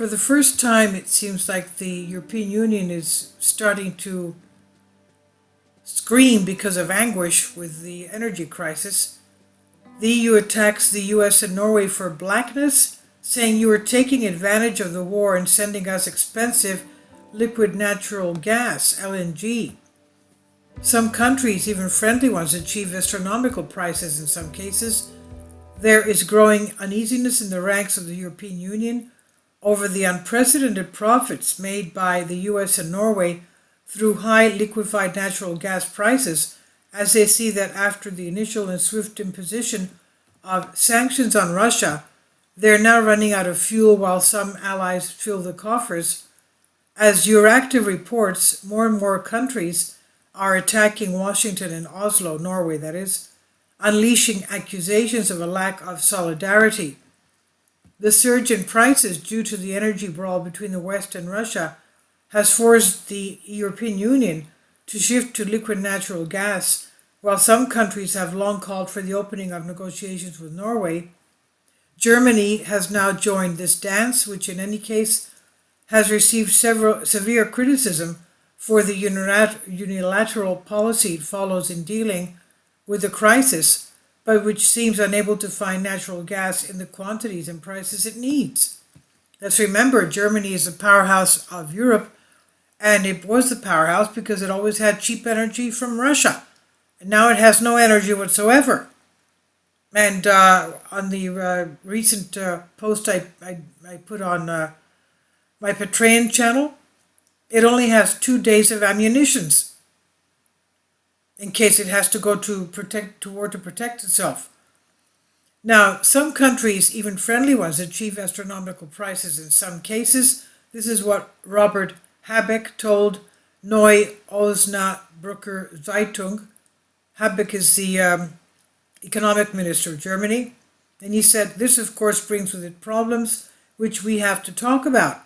For the first time, it seems like the European Union is starting to scream because of anguish with the energy crisis. The EU attacks the US and Norway for blackness, saying you are taking advantage of the war and sending us expensive liquid natural gas, LNG. Some countries, even friendly ones, achieve astronomical prices in some cases. There is growing uneasiness in the ranks of the European Union over the unprecedented profits made by the US and Norway through high liquefied natural gas prices, as they see that after the initial and swift imposition of sanctions on Russia, they are now running out of fuel while some allies fill the coffers. As Euractiv reports, more and more countries are attacking Washington and Oslo, Norway that is, unleashing accusations of a lack of solidarity. The surge in prices due to the energy brawl between the West and Russia has forced the European Union to shift to liquid natural gas, while some countries have long called for the opening of negotiations with Norway. Germany has now joined this dance, which in any case has received several severe criticism for the unilateral policy it follows in dealing with the crisis, but which seems unable to find natural gas in the quantities and prices it needs. Let's remember, Germany is the powerhouse of Europe, and it was the powerhouse because it always had cheap energy from Russia. And now it has no energy whatsoever. And on the recent post I put on my Patreon channel, it only has 2 days of ammunitions in case it has to go to war to protect itself. Now, some countries, even friendly ones, achieve astronomical prices in some cases. This is what Robert Habeck told Neue Osnabrücker Zeitung. Habeck is the economic minister of Germany, and he said, this of course brings with it problems which we have to talk about.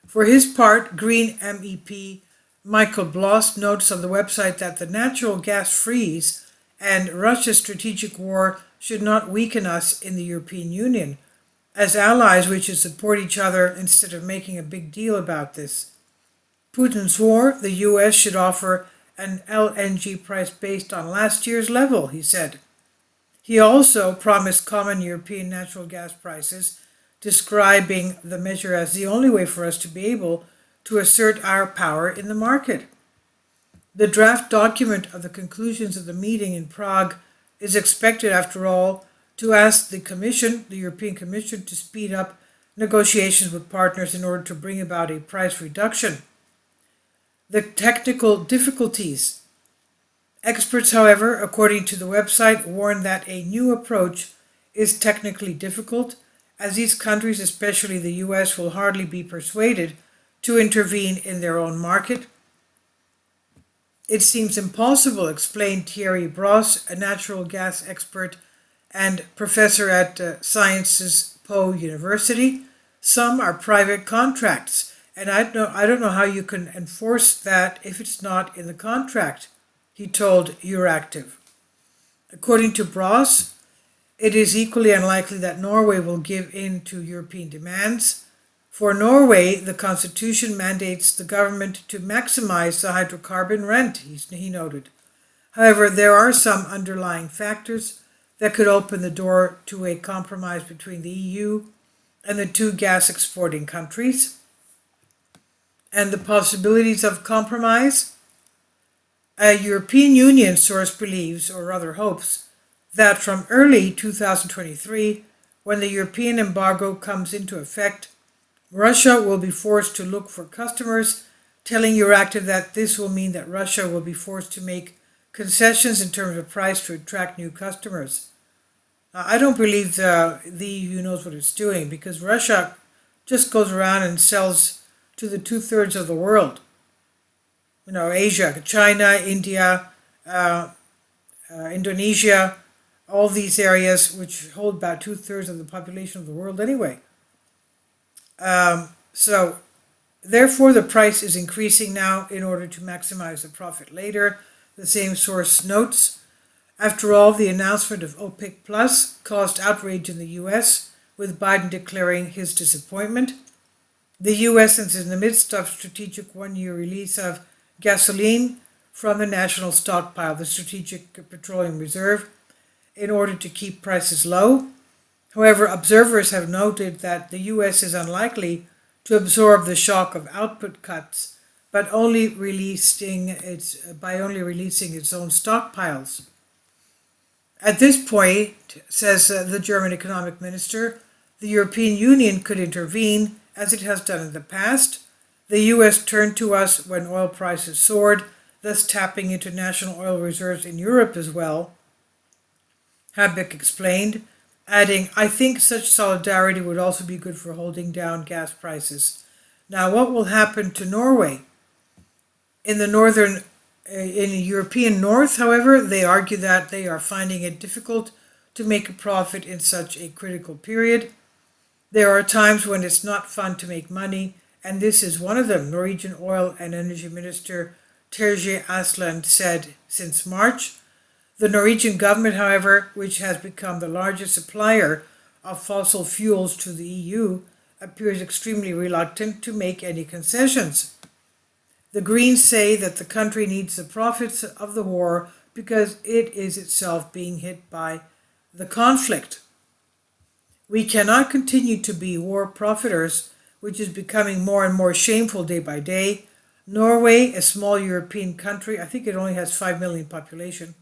For his part, Green MEP Michael Bloss notes on the website that the natural gas freeze and Russia's strategic war should not weaken us in the European Union. As allies, we should support each other instead of making a big deal about this. Putin's war, the US should offer an LNG price based on last year's level, he said. He also promised common European natural gas prices, describing the measure as the only way for us to be able to assert our power in the market. The draft document of the conclusions of the meeting in Prague is expected, after all, to ask the Commission, the European Commission, to speed up negotiations with partners in order to bring about a price reduction. The technical difficulties. Experts, however, according to the website, warn that a new approach is technically difficult, as these countries, especially the US, will hardly be persuaded to intervene in their own market. It seems impossible, explained Thierry Brosse, a natural gas expert and professor at Sciences Po University. Some are private contracts, and I don't know how you can enforce that if it's not in the contract, he told Euractiv. According to Brosse, it is equally unlikely that Norway will give in to European demands. For Norway, the constitution mandates the government to maximize the hydrocarbon rent, he noted. However, there are some underlying factors that could open the door to a compromise between the EU and the two gas exporting countries. And the possibilities of compromise? A European Union source believes, or rather hopes, that from early 2023, when the European embargo comes into effect, Russia will be forced to look for customers, telling Euractiv that this will mean that Russia will be forced to make concessions in terms of price to attract new customers. I don't believe the EU knows what it's doing, because Russia just goes around and sells to the 2/3 of the world. Asia, China, India, Indonesia, all these areas which hold about 2/3 of the population of the world anyway. So therefore the price is increasing now in order to maximize the profit later, the same source notes. After all, the announcement of OPEC Plus caused outrage in the US, with Biden declaring his disappointment. The U.S. is in the midst of strategic one-year release of gasoline from the national stockpile, the Strategic Petroleum Reserve, in order to keep prices low. However, observers have noted that the U.S. is unlikely to absorb the shock of output cuts, but only releasing its own stockpiles. At this point, says the German economic minister, the European Union could intervene, as it has done in the past. The U.S. turned to us when oil prices soared, thus tapping into national oil reserves in Europe as well, Habeck explained, adding, I think such solidarity would also be good for holding down gas prices. Now, what will happen to Norway? In the European North, however, they argue that they are finding it difficult to make a profit in such a critical period. There are times when it's not fun to make money, and this is one of them, Norwegian Oil and Energy Minister Terje Asland said since March. The Norwegian government, however, which has become the largest supplier of fossil fuels to the EU, appears extremely reluctant to make any concessions. The Greens say that the country needs the profits of the war because it is itself being hit by the conflict. We cannot continue to be war profiteers, which is becoming more and more shameful day by day. Norway, a small European country, I think it only has 5 million population.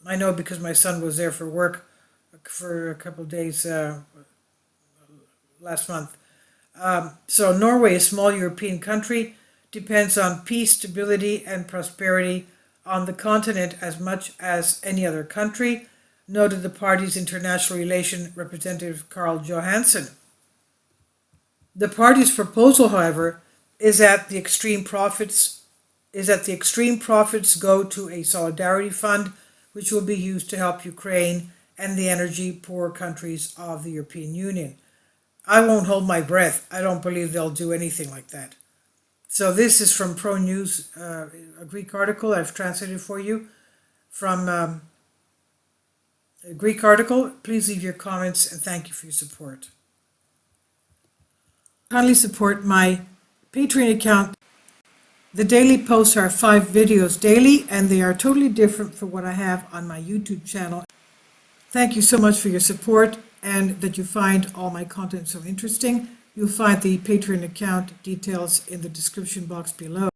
I know because my son was there for work for a couple of days last month. So Norway, a small European country, depends on peace, stability, and prosperity on the continent as much as any other country, noted the party's international relations representative Carl Johansson. The party's proposal, however, is that the extreme profits go to a solidarity fund, which will be used to help Ukraine and the energy poor countries of the European Union. I won't hold my breath. I don't believe they'll do anything like that. So this is from Pro News, a Greek article I've translated for you from a Greek article. Please leave your comments and thank you for your support. Kindly support my Patreon account. The daily posts are 5 videos daily, and they are totally different from what I have on my YouTube channel. Thank you so much for your support and that you find all my content so interesting. You'll find the Patreon account details in the description box below.